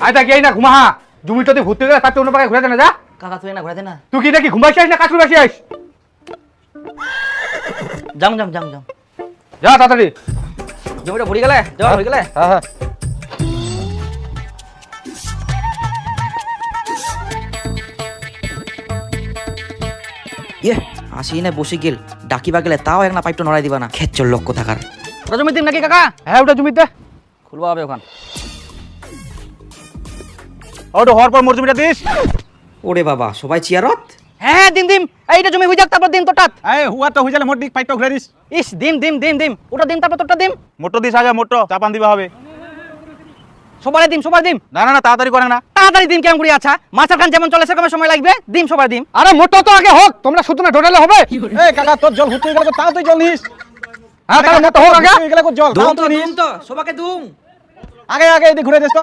আয় তা গিয়ে না ঘুমা হা জমিটাতে ঘুরতে গেলে তার অন্য পাকে ঘুরে না যা কাকা তুই না ঘুরে দে না। তুই কি নাকি ঘুমাইছিস না কাজ করে আসিস যাম যাম যাম যাম যা তাড়াতাড়ি জমিটা ভরি গেলে যাওয়া হয়ে গেলে হ্যাঁ হ্যাঁ ইয়ে আসি না বসে গেল ডাকিবা গেলে তাও এক না পাইপটা নড়াই দিবা না খেচ্চর লক্ষ্য থাকার ওটা জমি দিন নাকি কাকা হ্যাঁ ওটা জমিতে খুলবা হবে ওখান ওটা হওয়ার পর মোর জমিটা দিস ওরে বাবা সবাই চেয়ারত হ্যাঁ দিম দিম এইটা জমি হই যাক তারপর দিম তোরটাত এই হুয়া তো হয়ে গেলে মোট দিক পাইপটা ঘুরে দিস ইস দিম দিম দিম দিম ওটা দিম তারপর তোরটা দিম মোটো দিস আগে মোটো চাপান দিবা হবে সবাই দিম সবাই দিম না না না তাড়াতাড়ি করে না তাড়াতাড়ি দিম কেমন করি আচ্ছা মাছের খান যেমন চলে সেরকম সময় লাগবে দিম সবাই দিম আরে মোটো তো আগে হোক তোমরা শুধু না ঢোটালে হবে এই কাকা তোর জল হতে গেলে তো তাও তুই জল নিস হ্যাঁ তাহলে মোটো হোক আগে হয়ে গেলে জল তাও তুই নিস তো সবাইকে দুম আগে আগে এদিকে ঘুরে দিস তো